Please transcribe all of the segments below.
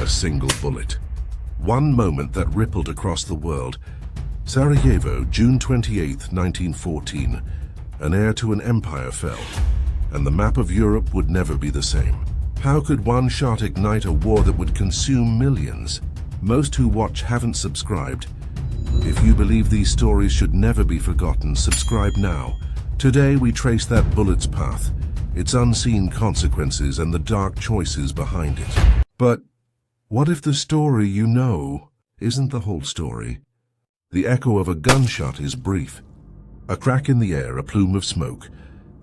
A single bullet. One moment that rippled across the world. Sarajevo, June 28, 1914. An heir to an empire fell, and the map of Europe would never be the same. How could one shot ignite a war that would consume millions? Most who watch haven't subscribed. If you believe these stories should never be forgotten, subscribe now. Today we trace that bullet's path, its unseen consequences, and the dark choices behind it. But what if the story you know isn't the whole story? The echo of a gunshot is brief. A crack in the air, a plume of smoke,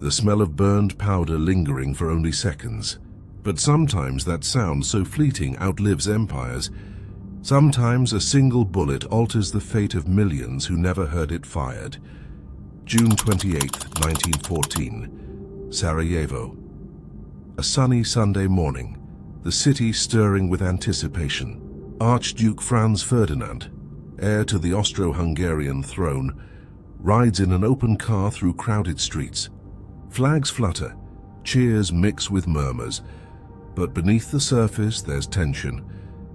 the smell of burned powder lingering for only seconds. But sometimes that sound so fleeting outlives empires. Sometimes a single bullet alters the fate of millions who never heard it fired. June 28, 1914, Sarajevo. A sunny Sunday morning, the city stirring with anticipation. Archduke Franz Ferdinand, heir to the Austro-Hungarian throne, rides in an open car through crowded streets. Flags flutter, cheers mix with murmurs, but beneath the surface there's tension,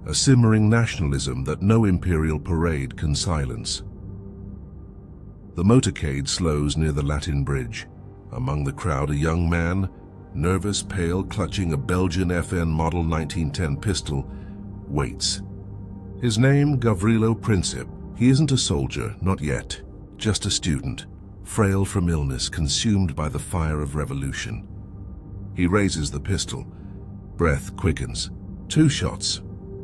a simmering nationalism that no imperial parade can silence. The motorcade slows near the Latin Bridge. Among the crowd, a young man, nervous, pale, clutching a Belgian FN Model 1910 pistol, waits. His name, Gavrilo Princip. He isn't a soldier, not yet, just a student, frail from illness, consumed by the fire of revolution. He raises the pistol. Breath quickens. 2 shots.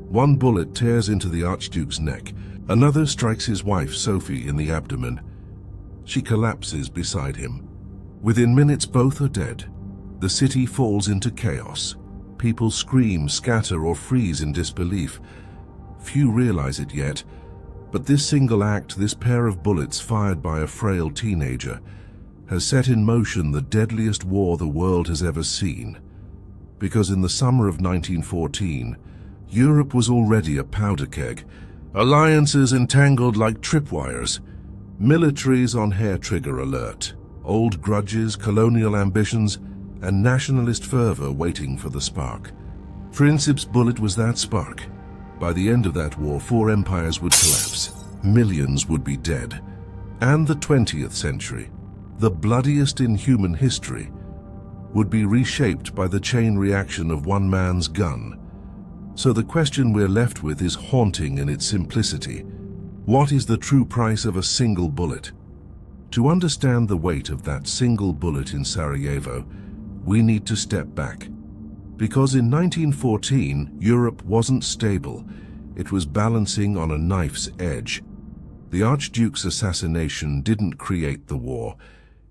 One bullet tears into the Archduke's neck. Another strikes his wife, Sophie, in the abdomen. She collapses beside him. Within minutes, both are dead. The city falls into chaos. People scream, scatter, or freeze in disbelief. Few realize it yet, but this single act, this pair of bullets fired by a frail teenager, has set in motion the deadliest war the world has ever seen. Because in the summer of 1914, Europe was already a powder keg, alliances entangled like tripwires, militaries on hair-trigger alert, old grudges, colonial ambitions, and nationalist fervor waiting for the spark. Princip's bullet was that spark. By the end of that war, 4 empires would collapse. Millions would be dead. And the 20th century, the bloodiest in human history, would be reshaped by the chain reaction of one man's gun. So the question we're left with is haunting in its simplicity. What is the true price of a single bullet? To understand the weight of that single bullet in Sarajevo, we need to step back. Because in 1914, Europe wasn't stable. It was balancing on a knife's edge. The Archduke's assassination didn't create the war.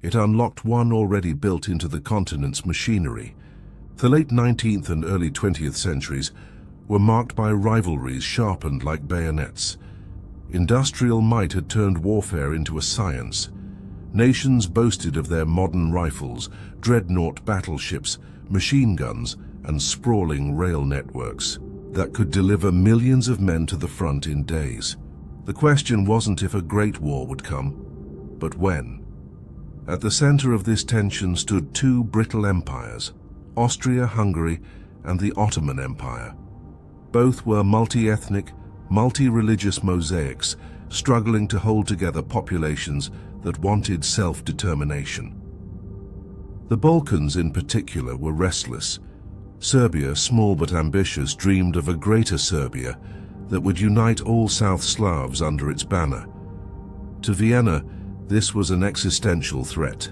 It unlocked one already built into the continent's machinery. The late 19th and early 20th centuries were marked by rivalries sharpened like bayonets. Industrial might had turned warfare into a science. Nations boasted of their modern rifles, dreadnought battleships, machine guns, and sprawling rail networks that could deliver millions of men to the front in days. The question wasn't if a great war would come, but when. At the center of this tension stood 2 brittle empires, Austria-Hungary and the Ottoman Empire. Both were multi-ethnic, multi-religious mosaics, struggling to hold together populations that wanted self-determination. The Balkans in particular were restless. Serbia, small but ambitious, dreamed of a greater Serbia that would unite all South Slavs under its banner. To Vienna, this was an existential threat.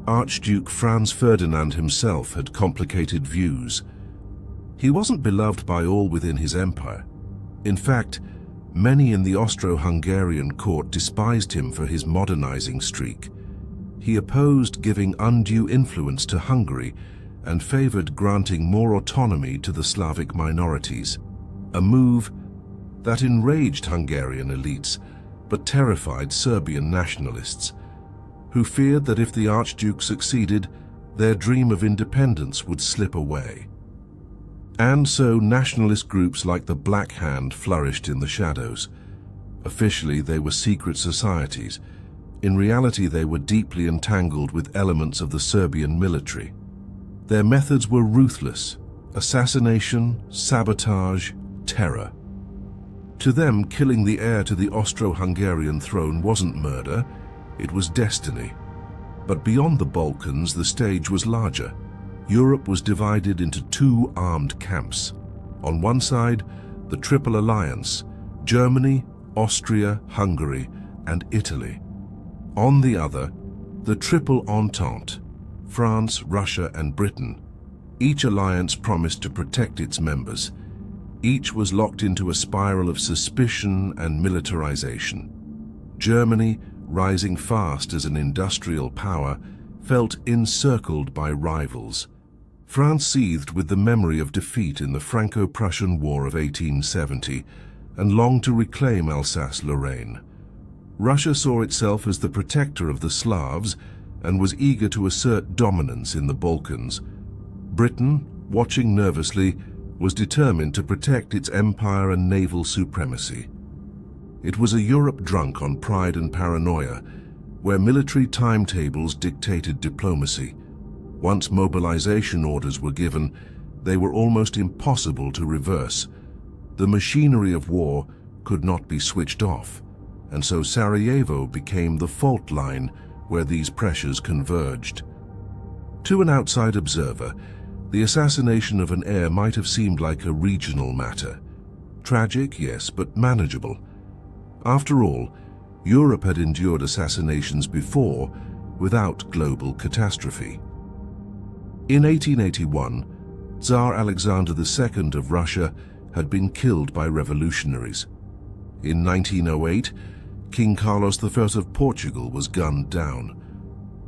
Archduke Franz Ferdinand himself had complicated views. He wasn't beloved by all within his empire. In fact, many in the Austro-Hungarian court despised him for his modernizing streak. He opposed giving undue influence to Hungary and favored granting more autonomy to the Slavic minorities, a move that enraged Hungarian elites but terrified Serbian nationalists, who feared that if the Archduke succeeded, their dream of independence would slip away. And so nationalist groups like the Black Hand flourished in the shadows. Officially, they were secret societies. In reality, they were deeply entangled with elements of the Serbian military. Their methods were ruthless: assassination, sabotage, terror. To them, killing the heir to the Austro-Hungarian throne wasn't murder, it was destiny. But beyond the Balkans, the stage was larger. Europe was divided into two armed camps. On one side, the Triple Alliance, Germany, Austria, Hungary, and Italy. On the other, the Triple Entente, France, Russia, and Britain. Each alliance promised to protect its members. Each was locked into a spiral of suspicion and militarization. Germany, rising fast as an industrial power, felt encircled by rivals. France seethed with the memory of defeat in the Franco-Prussian War of 1870 and longed to reclaim Alsace-Lorraine. Russia saw itself as the protector of the Slavs and was eager to assert dominance in the Balkans. Britain, watching nervously, was determined to protect its empire and naval supremacy. It was a Europe drunk on pride and paranoia, where military timetables dictated diplomacy. Once mobilization orders were given, they were almost impossible to reverse. The machinery of war could not be switched off, and so Sarajevo became the fault line where these pressures converged. To an outside observer, the assassination of an heir might have seemed like a regional matter. Tragic, yes, but manageable. After all, Europe had endured assassinations before without global catastrophe. In 1881, Tsar Alexander II of Russia had been killed by revolutionaries. In 1908, King Carlos I of Portugal was gunned down.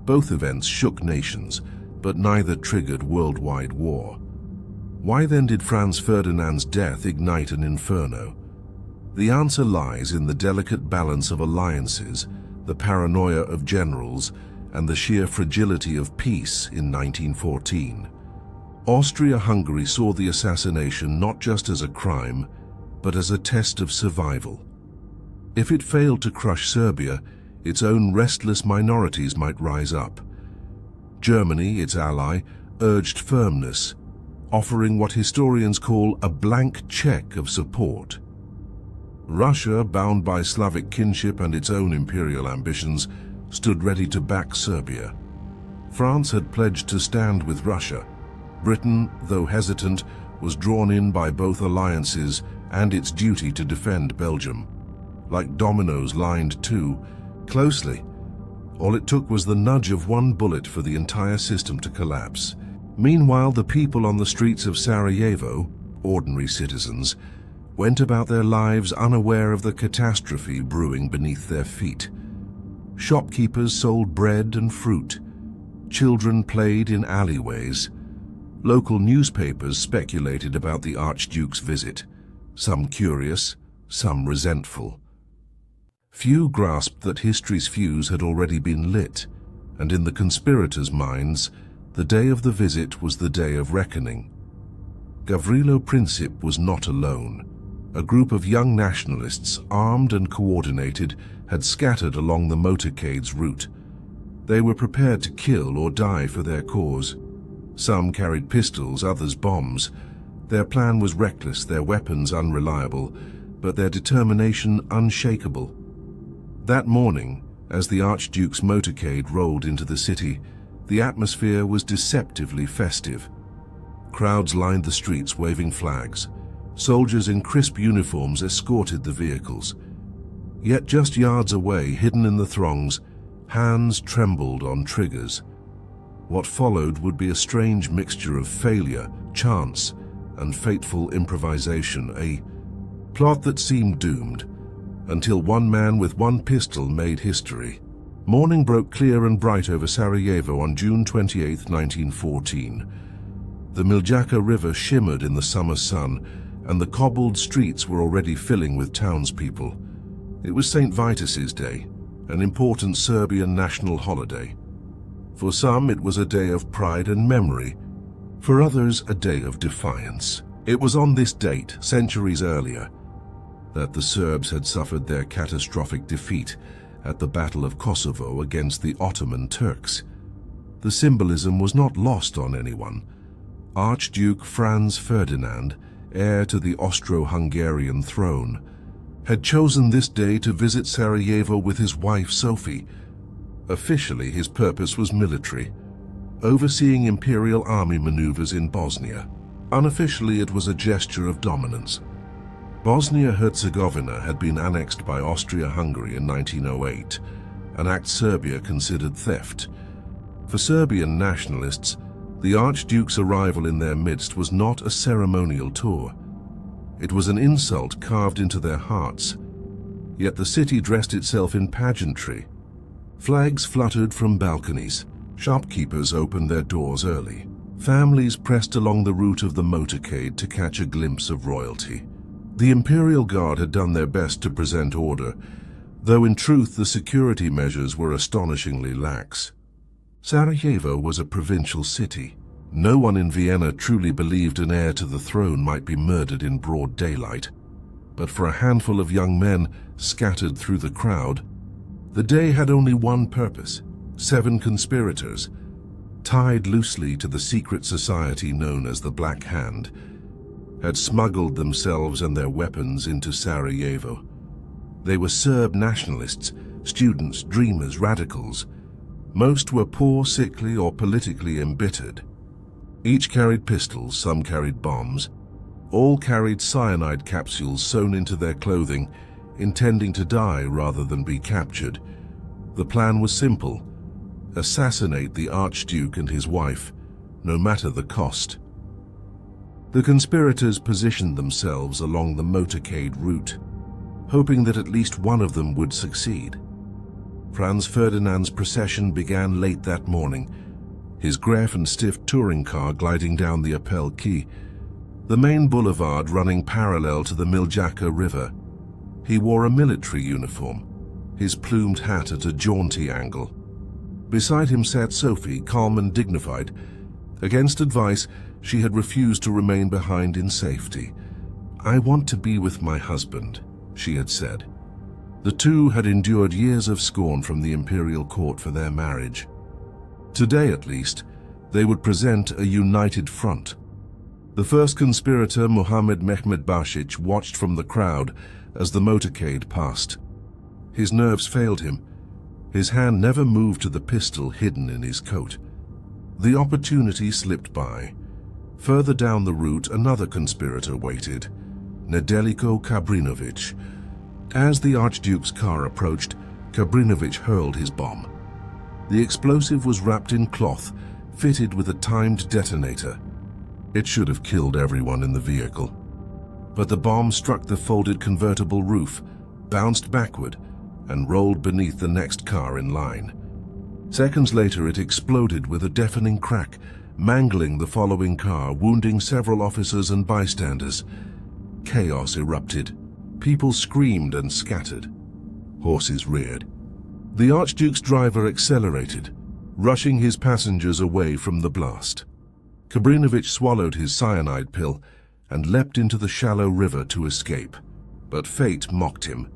Both events shook nations, but neither triggered worldwide war. Why then did Franz Ferdinand's death ignite an inferno? The answer lies in the delicate balance of alliances, the paranoia of generals, and the sheer fragility of peace in 1914. Austria-Hungary saw the assassination not just as a crime, but as a test of survival. If it failed to crush Serbia, its own restless minorities might rise up. Germany, its ally, urged firmness, offering what historians call a blank check of support. Russia, bound by Slavic kinship and its own imperial ambitions, stood ready to back Serbia. France had pledged to stand with Russia. Britain, though hesitant, was drawn in by both alliances and its duty to defend Belgium. Like dominoes lined too closely, all it took was the nudge of one bullet for the entire system to collapse. Meanwhile, the people on the streets of Sarajevo, ordinary citizens, went about their lives unaware of the catastrophe brewing beneath their feet. Shopkeepers sold bread and fruit. Children played in alleyways. Local newspapers speculated about the Archduke's visit, some curious, some resentful. Few grasped that history's fuse had already been lit, and in the conspirators' minds, the day of the visit was the day of reckoning. Gavrilo Princip was not alone. A group of young nationalists, armed and coordinated, had scattered along the motorcade's route. They were prepared to kill or die for their cause. Some carried pistols, others bombs. Their plan was reckless, their weapons unreliable, but their determination unshakable. That morning, as the Archduke's motorcade rolled into the city, the atmosphere was deceptively festive. Crowds lined the streets waving flags. Soldiers in crisp uniforms escorted the vehicles. Yet just yards away, hidden in the throngs, hands trembled on triggers. What followed would be a strange mixture of failure, chance, and fateful improvisation, a plot that seemed doomed, until one man with one pistol made history. Morning broke clear and bright over Sarajevo on June 28, 1914. The Miljacka River shimmered in the summer sun, and the cobbled streets were already filling with townspeople. It was St. Vitus's Day, an important Serbian national holiday. For some, it was a day of pride and memory. For others, a day of defiance. It was on this date, centuries earlier, that the Serbs had suffered their catastrophic defeat at the Battle of Kosovo against the Ottoman Turks. The symbolism was not lost on anyone. Archduke Franz Ferdinand, heir to the Austro-Hungarian throne, had chosen this day to visit Sarajevo with his wife Sophie. Officially, his purpose was military, overseeing imperial army maneuvers in Bosnia. Unofficially, it was a gesture of dominance. Bosnia-Herzegovina had been annexed by Austria-Hungary in 1908, an act Serbia considered theft. For Serbian nationalists, the Archduke's arrival in their midst was not a ceremonial tour. It was an insult carved into their hearts. Yet the city dressed itself in pageantry. Flags fluttered from balconies. Shopkeepers opened their doors early. Families pressed along the route of the motorcade to catch a glimpse of royalty. The Imperial Guard had done their best to present order, though in truth the security measures were astonishingly lax. Sarajevo was a provincial city. No one in Vienna truly believed an heir to the throne might be murdered in broad daylight. But for a handful of young men scattered through the crowd, the day had only one purpose: 7 conspirators, tied loosely to the secret society known as the Black Hand, had smuggled themselves and their weapons into Sarajevo. They were Serb nationalists, students, dreamers, radicals. Most were poor, sickly, or politically embittered. Each carried pistols, some carried bombs. All carried cyanide capsules sewn into their clothing, intending to die rather than be captured. The plan was simple: assassinate the Archduke and his wife, no matter the cost. The conspirators positioned themselves along the motorcade route, hoping that at least one of them would succeed. Franz Ferdinand's procession began late that morning, his Greifenstift touring car gliding down the Appel Quay, the main boulevard running parallel to the Miljacka River. He wore a military uniform, his plumed hat at a jaunty angle. Beside him sat Sophie, calm and dignified. Against advice, she had refused to remain behind in safety. "I want to be with my husband," she had said. The two had endured years of scorn from the imperial court for their marriage. Today, at least, they would present a united front. The first conspirator, Mohammed Mehmed Bashic, watched from the crowd as the motorcade passed. His nerves failed him. His hand never moved to the pistol hidden in his coat. The opportunity slipped by. Further down the route, another conspirator waited, Nedeljko Kabrinović. As the Archduke's car approached, Kabrinović hurled his bomb. The explosive was wrapped in cloth, fitted with a timed detonator. It should have killed everyone in the vehicle. But the bomb struck the folded convertible roof, bounced backward, and rolled beneath the next car in line. Seconds later, it exploded with a deafening crack, mangling the following car, wounding several officers and bystanders. Chaos erupted. People screamed and scattered. Horses reared. The Archduke's driver accelerated, rushing his passengers away from the blast. Kabrinović swallowed his cyanide pill and leapt into the shallow river to escape. But fate mocked him.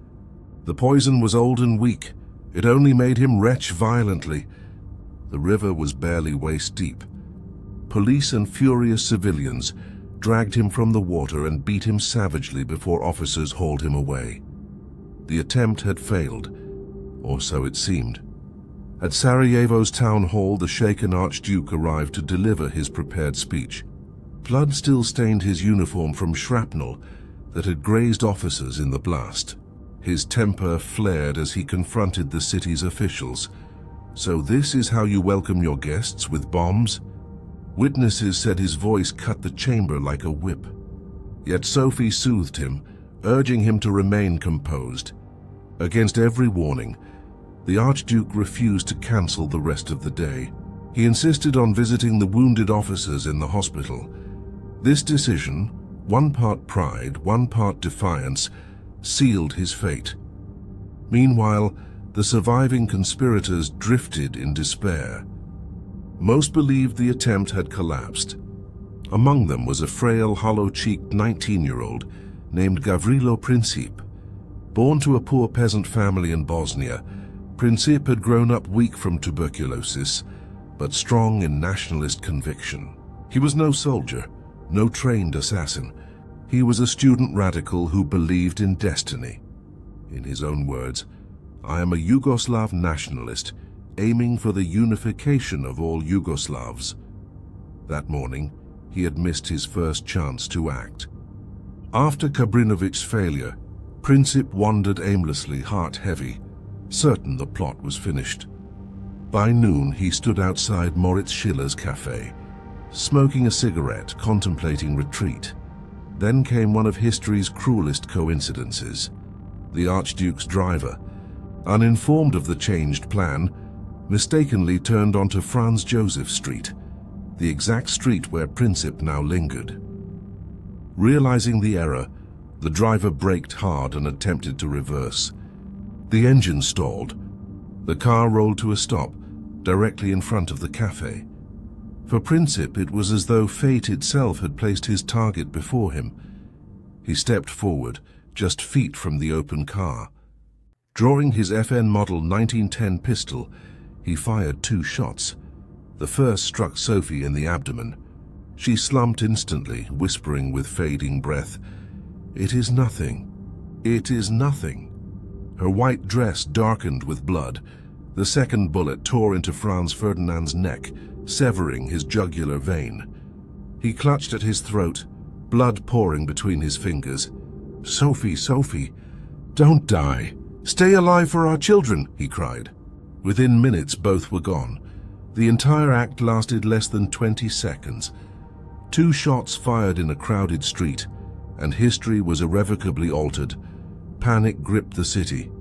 The poison was old and weak. It only made him retch violently. The river was barely waist deep. Police and furious civilians dragged him from the water and beat him savagely before officers hauled him away. The attempt had failed, or so it seemed. At Sarajevo's town hall, the shaken Archduke arrived to deliver his prepared speech. Blood still stained his uniform from shrapnel that had grazed officers in the blast. His temper flared as he confronted the city's officials. "So this is how you welcome your guests, with bombs?" Witnesses said his voice cut the chamber like a whip. Yet Sophie soothed him, urging him to remain composed. Against every warning, the Archduke refused to cancel the rest of the day. He insisted on visiting the wounded officers in the hospital. This decision, one part pride, one part defiance, sealed his fate. Meanwhile, the surviving conspirators drifted in despair. Most believed the attempt had collapsed. Among them was a frail, hollow-cheeked 19-year-old named Gavrilo Princip. Born to a poor peasant family in Bosnia, Princip had grown up weak from tuberculosis, but strong in nationalist conviction. He was no soldier, no trained assassin. He was a student radical who believed in destiny. In his own words, "I am a Yugoslav nationalist, aiming for the unification of all Yugoslavs." That morning, he had missed his first chance to act. After Kabrinovic's failure, Princip wandered aimlessly, heart heavy, certain the plot was finished. By noon, he stood outside Moritz Schiller's cafe, smoking a cigarette, contemplating retreat. Then came one of history's cruelest coincidences. The Archduke's driver, uninformed of the changed plan, mistakenly turned onto Franz Joseph Street, the exact street where Princip now lingered. Realizing the error, the driver braked hard and attempted to reverse. The engine stalled. The car rolled to a stop, directly in front of the cafe. For Princip, it was as though fate itself had placed his target before him. He stepped forward, just feet from the open car. Drawing his FN Model 1910 pistol, he fired 2 shots. The first struck Sophie in the abdomen. She slumped instantly, whispering with fading breath, "It is nothing. It is nothing." Her white dress darkened with blood. The second bullet tore into Franz Ferdinand's neck, severing his jugular vein. He clutched at his throat, blood pouring between his fingers. "Sophie, Sophie, don't die. Stay alive for our children," he cried. Within minutes, both were gone. The entire act lasted less than 20 seconds. 2 shots fired in a crowded street, and history was irrevocably altered. Panic gripped the city.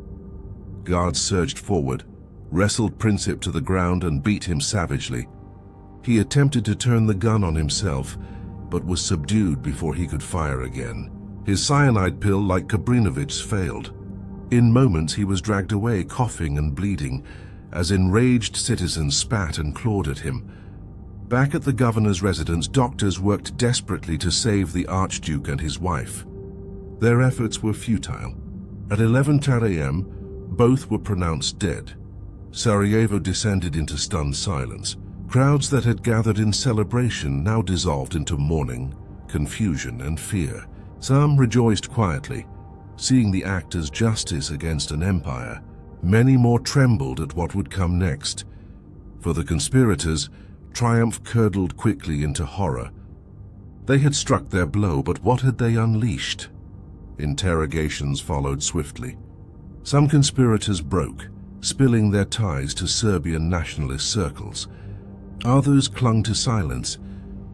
Guards surged forward, wrestled Princip to the ground and beat him savagely. He attempted to turn the gun on himself, but was subdued before he could fire again. His cyanide pill, like Kabrinovic's, failed. In moments he was dragged away, coughing and bleeding, as enraged citizens spat and clawed at him. Back at the governor's residence, doctors worked desperately to save the Archduke and his wife. Their efforts were futile. At 11:10 a.m., both were pronounced dead. Sarajevo descended into stunned silence. Crowds that had gathered in celebration now dissolved into mourning, confusion, and fear. Some rejoiced quietly, seeing the act as justice against an empire. Many more trembled at what would come next. For the conspirators, triumph curdled quickly into horror. They had struck their blow, but what had they unleashed? Interrogations followed swiftly. Some conspirators broke, spilling their ties to Serbian nationalist circles. Others clung to silence.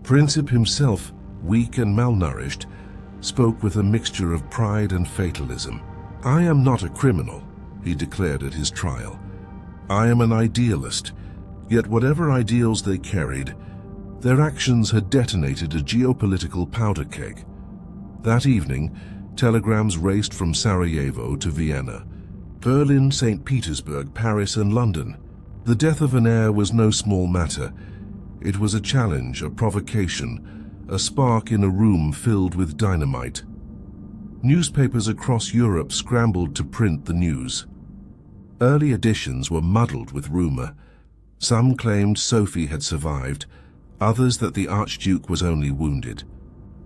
Princip himself, weak and malnourished, spoke with a mixture of pride and fatalism. "I am not a criminal," he declared at his trial. "I am an idealist." Yet whatever ideals they carried, their actions had detonated a geopolitical powder keg. That evening, telegrams raced from Sarajevo to Vienna, Berlin, St. Petersburg, Paris, and London. The death of an heir was no small matter. It was a challenge, a provocation, a spark in a room filled with dynamite. Newspapers across Europe scrambled to print the news. Early editions were muddled with rumor. Some claimed Sophie had survived, others that the Archduke was only wounded.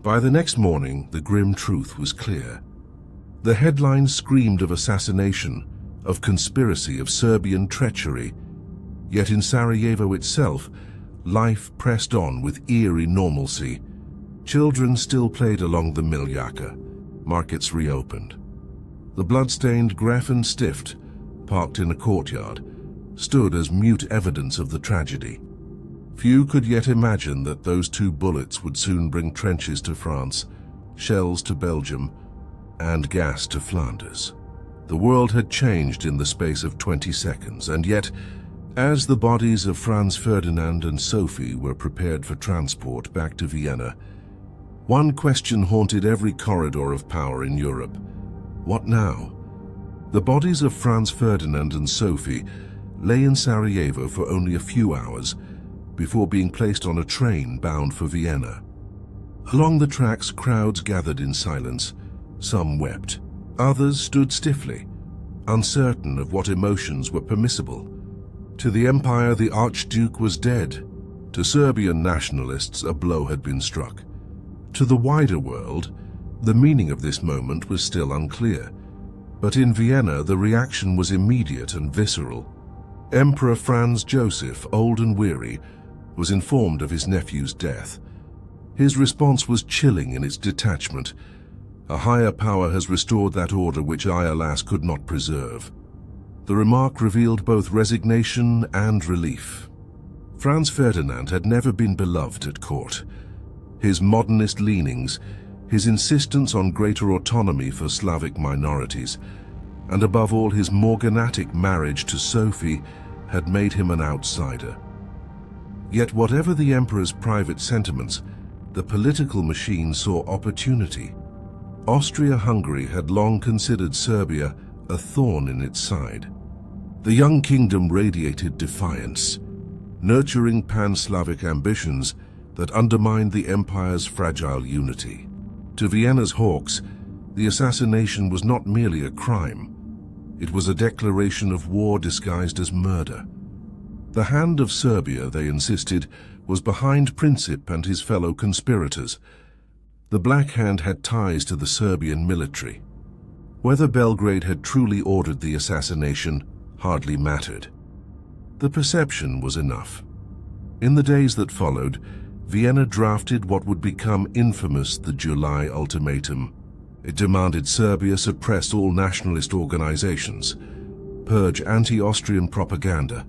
By the next morning, the grim truth was clear. The headlines screamed of assassination, of conspiracy, of Serbian treachery. Yet in Sarajevo itself, life pressed on with eerie normalcy. Children still played along the Miljaka. Markets reopened. The blood-stained Grafen Stift, parked in a courtyard, stood as mute evidence of the tragedy. Few could yet imagine that those 2 bullets would soon bring trenches to France, shells to Belgium, and gas to Flanders. The world had changed in the space of 20 seconds, and yet, as the bodies of Franz Ferdinand and Sophie were prepared for transport back to Vienna, one question haunted every corridor of power in Europe. What now? The bodies of Franz Ferdinand and Sophie lay in Sarajevo for only a few hours before being placed on a train bound for Vienna. Along the tracks, crowds gathered in silence. Some wept. Others stood stiffly, uncertain of what emotions were permissible. To the empire, the Archduke was dead. To Serbian nationalists, a blow had been struck. To the wider world, The meaning of this moment was still unclear, but in Vienna the reaction was immediate and visceral. Emperor Franz Joseph, old and weary, was informed of his nephew's death. His response was chilling in its detachment. A higher power has restored that order which I, alas, could not preserve. The remark revealed both resignation and relief. Franz Ferdinand had never been beloved at court. His modernist leanings, his insistence on greater autonomy for Slavic minorities, and above all his morganatic marriage to Sophie had made him an outsider. Yet whatever the emperor's private sentiments, the political machine saw opportunity. Austria-Hungary had long considered Serbia a thorn in its side. The young kingdom radiated defiance, nurturing pan-Slavic ambitions that undermined the empire's fragile unity. To Vienna's hawks, the assassination was not merely a crime. It was a declaration of war disguised as murder. The hand of Serbia, they insisted, was behind Princip and his fellow conspirators. The Black Hand had ties to the Serbian military. Whether Belgrade had truly ordered the assassination hardly mattered. The perception was enough. In the days that followed, Vienna drafted what would become infamous the July Ultimatum. It demanded Serbia suppress all nationalist organizations, purge anti-Austrian propaganda,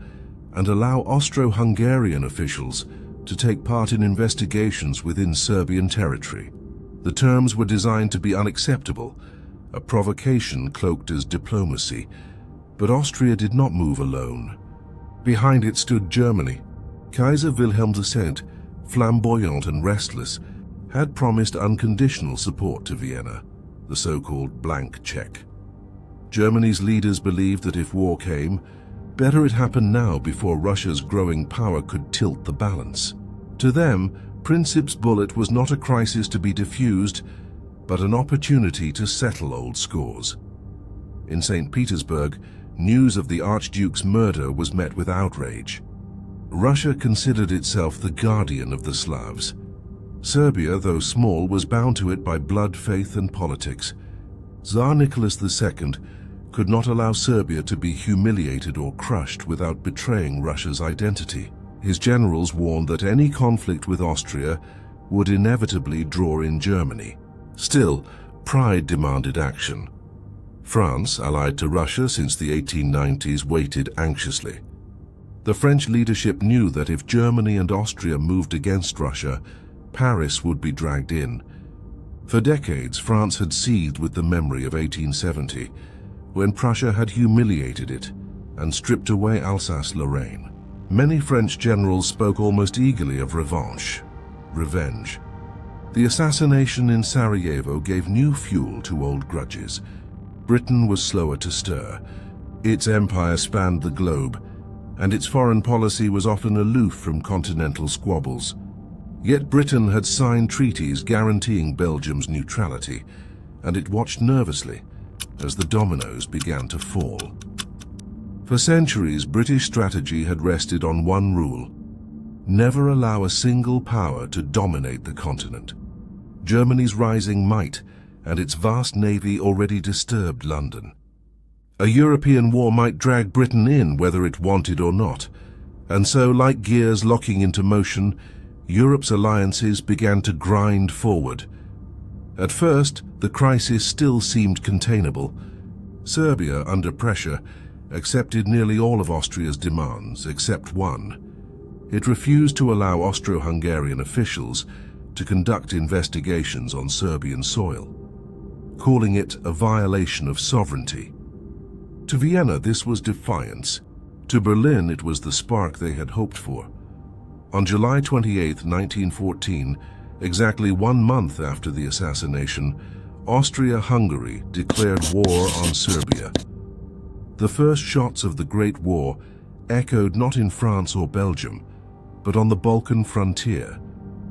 and allow Austro-Hungarian officials to take part in investigations within Serbian territory. The terms were designed to be unacceptable, a provocation cloaked as diplomacy, but Austria did not move alone. Behind it stood Germany. Kaiser Wilhelm II, flamboyant and restless, had promised unconditional support to Vienna, the so-called blank check. Germany's leaders believed that if war came, better it happen now before Russia's growing power could tilt the balance. To them, Princip's bullet was not a crisis to be diffused, but an opportunity to settle old scores. In St. Petersburg, news of the Archduke's murder was met with outrage. Russia considered itself the guardian of the Slavs. Serbia, though small, was bound to it by blood, faith, and politics. Tsar Nicholas II could not allow Serbia to be humiliated or crushed without betraying Russia's identity. His generals warned that any conflict with Austria would inevitably draw in Germany. Still, pride demanded action. France, allied to Russia since the 1890s, waited anxiously. The French leadership knew that if Germany and Austria moved against Russia, Paris would be dragged in. For decades, France had seethed with the memory of 1870, when Prussia had humiliated it and stripped away Alsace-Lorraine. Many French generals spoke almost eagerly of revenge. The assassination in Sarajevo gave new fuel to old grudges. Britain was slower to stir. Its empire spanned the globe, and its foreign policy was often aloof from continental squabbles. Yet Britain had signed treaties guaranteeing Belgium's neutrality, and it watched nervously as the dominoes began to fall. For centuries, British strategy had rested on one rule: never allow a single power to dominate the continent. Germany's rising might and its vast navy already disturbed London. A European war might drag Britain in whether it wanted or not, and so, like gears locking into motion, Europe's alliances began to grind forward. At first, the crisis still seemed containable. Serbia, under pressure, accepted nearly all of Austria's demands, except one. It refused to allow Austro-Hungarian officials to conduct investigations on Serbian soil, calling it a violation of sovereignty. To Vienna, this was defiance. To Berlin, it was the spark they had hoped for. On July 28, 1914, exactly 1 month after the assassination, Austria-Hungary declared war on Serbia. The first shots of the Great War echoed not in France or Belgium, but on the Balkan frontier,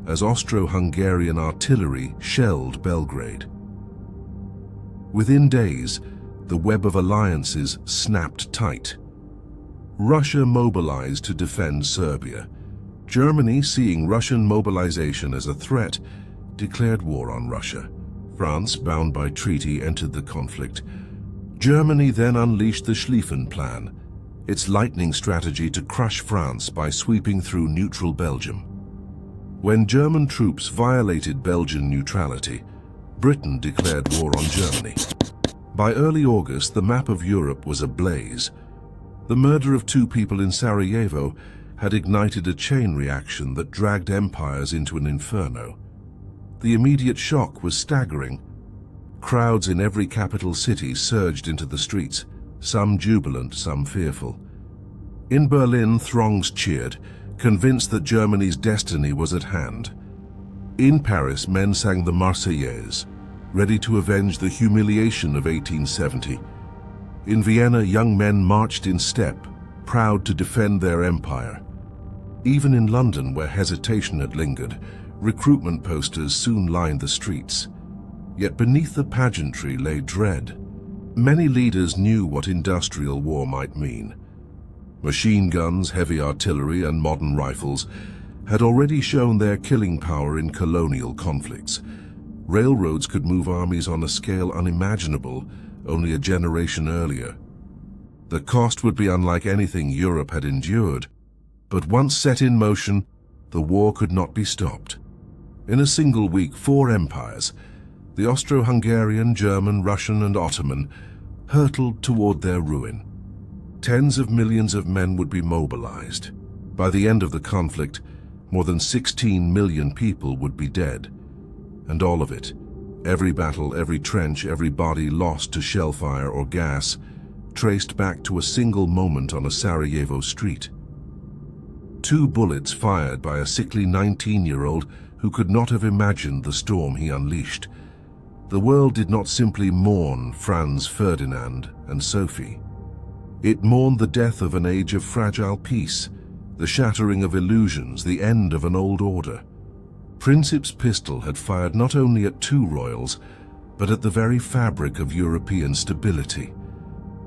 as Austro-Hungarian artillery shelled Belgrade. Within days, the web of alliances snapped tight. Russia mobilized to defend Serbia. Germany, seeing Russian mobilization as a threat, declared war on Russia. France, bound by treaty, entered the conflict. Germany then unleashed the Schlieffen Plan, its lightning strategy to crush France by sweeping through neutral Belgium. When German troops violated Belgian neutrality, Britain declared war on Germany. By early August, the map of Europe was ablaze. The murder of 2 people in Sarajevo had ignited a chain reaction that dragged empires into an inferno. The immediate shock was staggering. Crowds in every capital city surged into the streets, some jubilant, some fearful. In Berlin, throngs cheered, convinced that Germany's destiny was at hand. In Paris, men sang the Marseillaise, ready to avenge the humiliation of 1870. In Vienna, young men marched in step, proud to defend their empire. Even in London, where hesitation had lingered, recruitment posters soon lined the streets. Yet beneath the pageantry lay dread. Many leaders knew what industrial war might mean. Machine guns, heavy artillery, and modern rifles had already shown their killing power in colonial conflicts. Railroads could move armies on a scale unimaginable only a generation earlier. The cost would be unlike anything Europe had endured, but once set in motion, the war could not be stopped. In a single week, 4 empires, the Austro-Hungarian, German, Russian, and Ottoman, hurtled toward their ruin. Tens of millions of men would be mobilized. By the end of the conflict, more than 16 million people would be dead. And all of it, every battle, every trench, every body lost to shellfire or gas, traced back to a single moment on a Sarajevo street. 2 bullets fired by a sickly 19-year-old who could not have imagined the storm he unleashed. The world did not simply mourn Franz Ferdinand and Sophie. It mourned the death of an age of fragile peace, the shattering of illusions, the end of an old order. Princip's pistol had fired not only at 2 royals, but at the very fabric of European stability.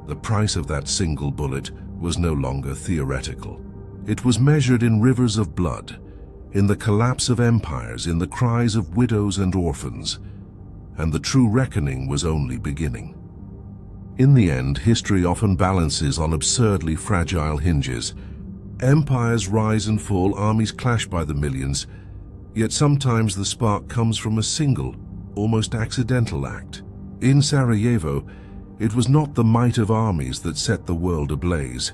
The price of that single bullet was no longer theoretical. It was measured in rivers of blood, in the collapse of empires, in the cries of widows and orphans, and the true reckoning was only beginning. In the end, history often balances on absurdly fragile hinges. Empires rise and fall, armies clash by the millions, yet sometimes the spark comes from a single, almost accidental act. In Sarajevo, it was not the might of armies that set the world ablaze.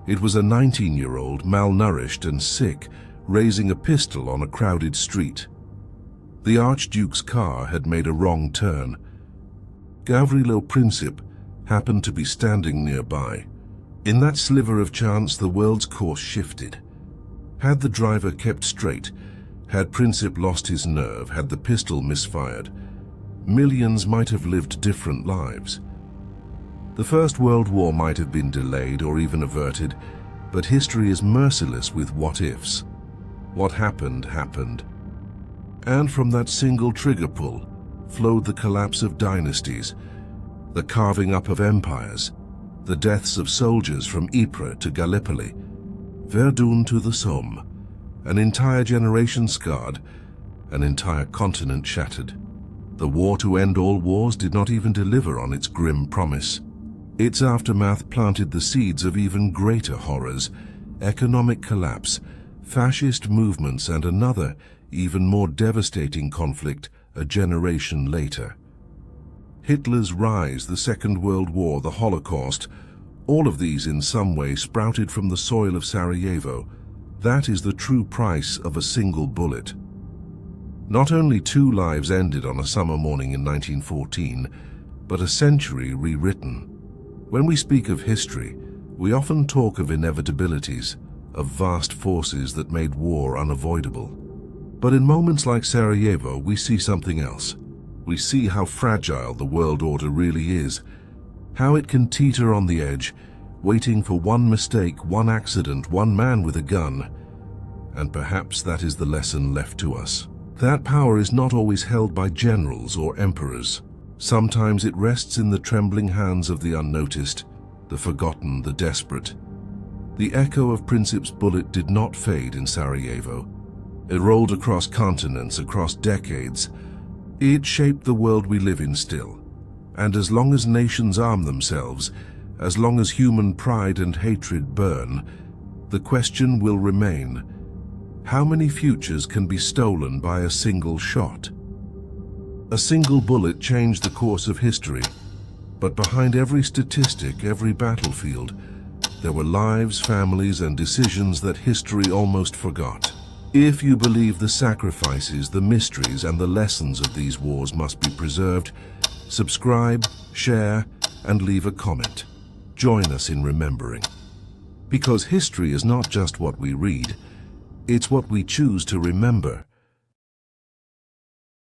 It was a 19-year-old, malnourished and sick, raising a pistol on a crowded street. The Archduke's car had made a wrong turn. Gavrilo Princip happened to be standing nearby. In that sliver of chance, the world's course shifted. Had the driver kept straight, had Princip lost his nerve, had the pistol misfired, millions might have lived different lives. The First World War might have been delayed or even averted, but history is merciless with what-ifs. What happened, happened. And from that single trigger pull flowed the collapse of dynasties, the carving up of empires, the deaths of soldiers from Ypres to Gallipoli, Verdun to the Somme, an entire generation scarred, an entire continent shattered. The war to end all wars did not even deliver on its grim promise. Its aftermath planted the seeds of even greater horrors: economic collapse, fascist movements, and another, even more devastating conflict a generation later. Hitler's rise, the Second World War, the Holocaust, all of these in some way sprouted from the soil of Sarajevo. That is the true price of a single bullet. Not only 2 lives ended on a summer morning in 1914, but a century rewritten. When we speak of history, we often talk of inevitabilities, of vast forces that made war unavoidable. But in moments like Sarajevo, we see something else. We see how fragile the world order really is, how it can teeter on the edge, waiting for one mistake, one accident, one man with a gun. And perhaps that is the lesson left to us. That power is not always held by generals or emperors. Sometimes it rests in the trembling hands of the unnoticed, the forgotten, the desperate. The echo of Princip's bullet did not fade in Sarajevo. It rolled across continents, across decades, It shaped the world we live in still, and as long as nations arm themselves, as long as human pride and hatred burn, the question will remain: how many futures can be stolen by a single shot? A single bullet changed the course of history, but behind every statistic, every battlefield, there were lives, families, and decisions that history almost forgot. If you believe the sacrifices, the mysteries, and the lessons of these wars must be preserved, subscribe, share, and leave a comment. Join us in remembering. Because history is not just what we read, it's what we choose to remember.